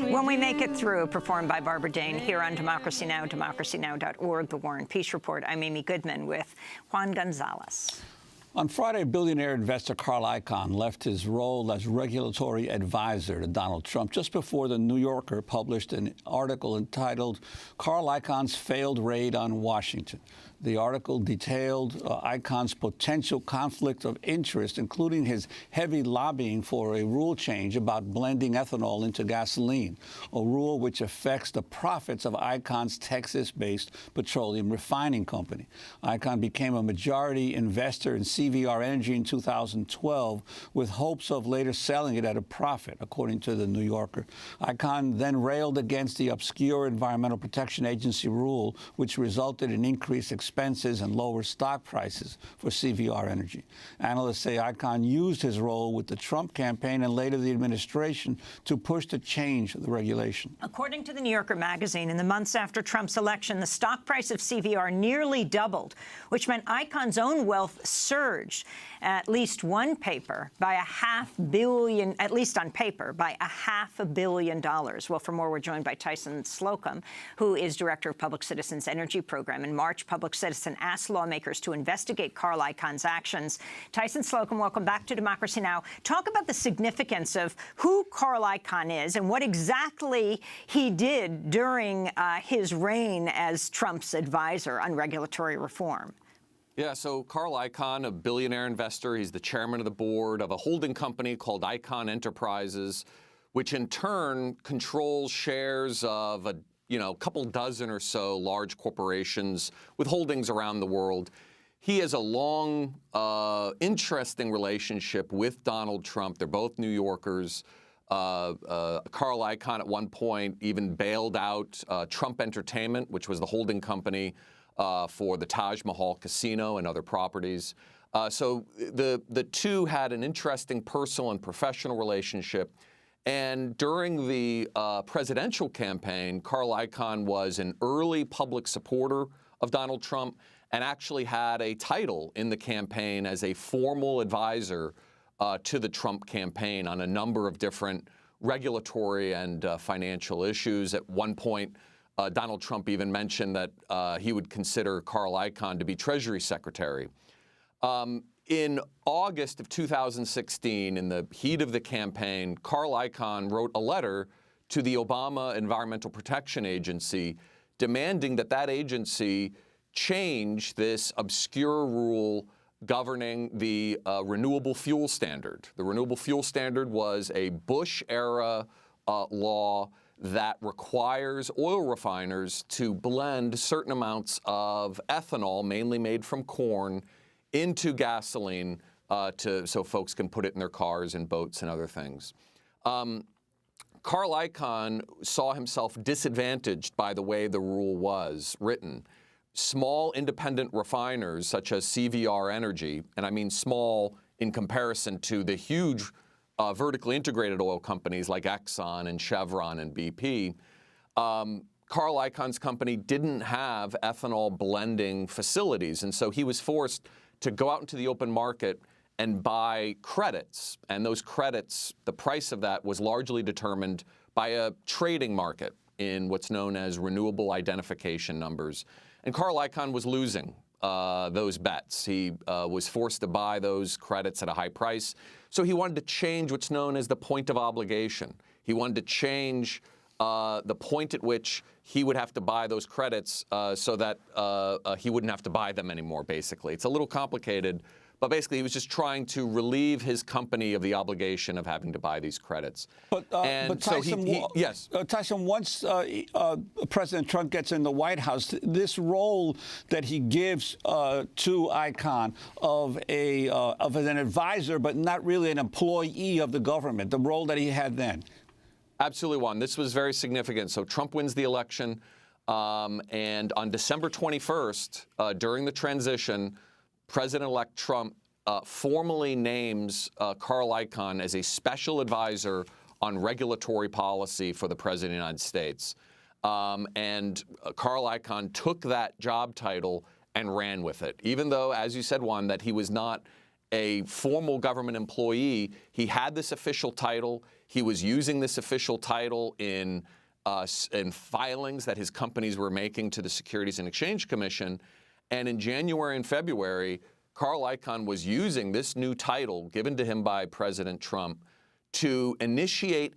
When We Make It Through, performed by Barbara Dane here on Democracy Now!, democracynow.org, The War and Peace Report. I'm Amy Goodman with Juan Gonzalez. On Friday, billionaire investor Carl Icahn left his role as regulatory advisor to Donald Trump just before The New Yorker published an article entitled Carl Icahn's Failed Raid on Washington. The article detailed Icahn's potential conflict of interest, including his heavy lobbying for a rule change about blending ethanol into gasoline, a rule which affects the profits of Icahn's Texas-based petroleum refining company. Icahn became a majority investor in CVR Energy in 2012 with hopes of later selling it at a profit, according to the New Yorker. Icahn then railed against the obscure Environmental Protection Agency rule, which resulted in increased expenses and lower stock prices for CVR Energy. Analysts say Icahn used his role with the Trump campaign and later the administration to push to change the regulation. According to the New Yorker magazine, in the months after Trump's election, the stock price of CVR nearly doubled, which meant Icahn's own wealth surged, at least one paper, by $500 million, at least on paper, by $500 million. Well, for more, we're joined by Tyson Slocum, who is director of Public Citizen's Energy Program. In March, Public Citizen asked lawmakers to investigate Carl Icahn's actions. Tyson Slocum, welcome back to Democracy Now! Talk about the significance of who Carl Icahn is and what exactly he did during his reign as Trump's advisor on regulatory reform. Yeah, so Carl Icahn, a billionaire investor, he's the chairman of the board of a holding company called Icahn Enterprises, which in turn controls shares of a couple dozen or so large corporations with holdings around the world. He has a long, interesting relationship with Donald Trump. They're both New Yorkers. Carl Icahn at one point even bailed out Trump Entertainment, which was the holding company for the Taj Mahal Casino and other properties. So the two had an interesting personal and professional relationship. And during the presidential campaign, Carl Icahn was an early public supporter of Donald Trump and actually had a title in the campaign as a formal advisor to the Trump campaign on a number of different regulatory and financial issues. At one point, Donald Trump even mentioned that he would consider Carl Icahn to be Treasury Secretary. In August of 2016, in the heat of the campaign, Carl Icahn wrote a letter to the Obama Environmental Protection Agency demanding that that agency change this obscure rule governing the renewable fuel standard. The renewable fuel standard was a Bush-era law that requires oil refiners to blend certain amounts of ethanol, mainly made from corn, into gasoline so folks can put it in their cars and boats and other things. Carl Icahn saw himself disadvantaged by the way the rule was written. Small independent refiners such as CVR Energy, and I mean small in comparison to the huge vertically integrated oil companies like Exxon and Chevron and BP, Carl Icahn's company didn't have ethanol blending facilities, and so he was forced to go out into the open market and buy credits. And those credits, the price of that was largely determined by a trading market in what's known as renewable identification numbers. And Carl Icahn was losing those bets. He was forced to buy those credits at a high price. So he wanted to change what's known as the point of obligation. He wanted to change the point at which he would have to buy those credits so that he wouldn't have to buy them anymore, basically. It's a little complicated, but basically he was just trying to relieve his company of the obligation of having to buy these credits. But Tyson, yes. Tyson, once President Trump gets in the White House, this role that he gives to Icahn of an advisor, but not really an employee of the government, the role that he had then. Absolutely, Juan. This was very significant. So Trump wins the election, and on December 21st, during the transition, President-elect Trump formally names Carl Icahn as a special advisor on regulatory policy for the President of the United States. And Carl Icahn took that job title and ran with it. Even though, as you said, Juan, that he was not a formal government employee, he had this official title. He was using this official title in filings that his companies were making to the Securities and Exchange Commission. And in January and February, Carl Icahn was using this new title given to him by President Trump to initiate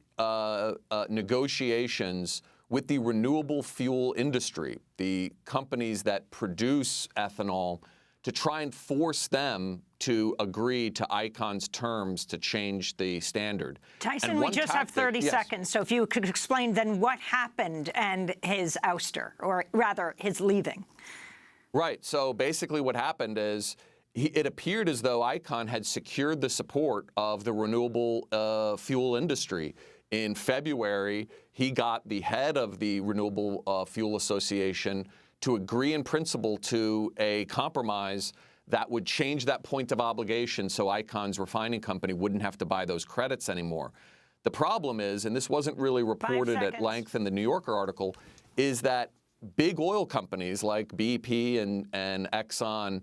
negotiations with the renewable fuel industry, the companies that produce ethanol, to try and force them to agree to Icahn's terms to change the standard. Tyson, we just have 30 seconds, so if you could explain then what happened and his ouster, or rather his leaving. Right. So basically what happened is it appeared as though Icahn had secured the support of the renewable fuel industry. In February, he got the head of the Renewable Fuel Association to agree in principle to a compromise that would change that point of obligation so Icahn's refining company wouldn't have to buy those credits anymore. The problem is, and this wasn't really reported at length in the New Yorker article, is that big oil companies like BP and Exxon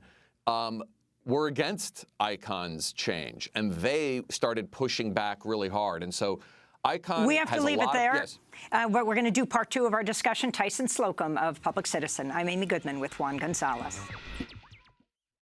were against Icahn's change, and they started pushing back really hard. And so Icahn we have has to leave a lot, it there. Yes. But we're going to do part 2 of our discussion. Tyson Slocum of Public Citizen. I'm Amy Goodman with Juan Gonzalez.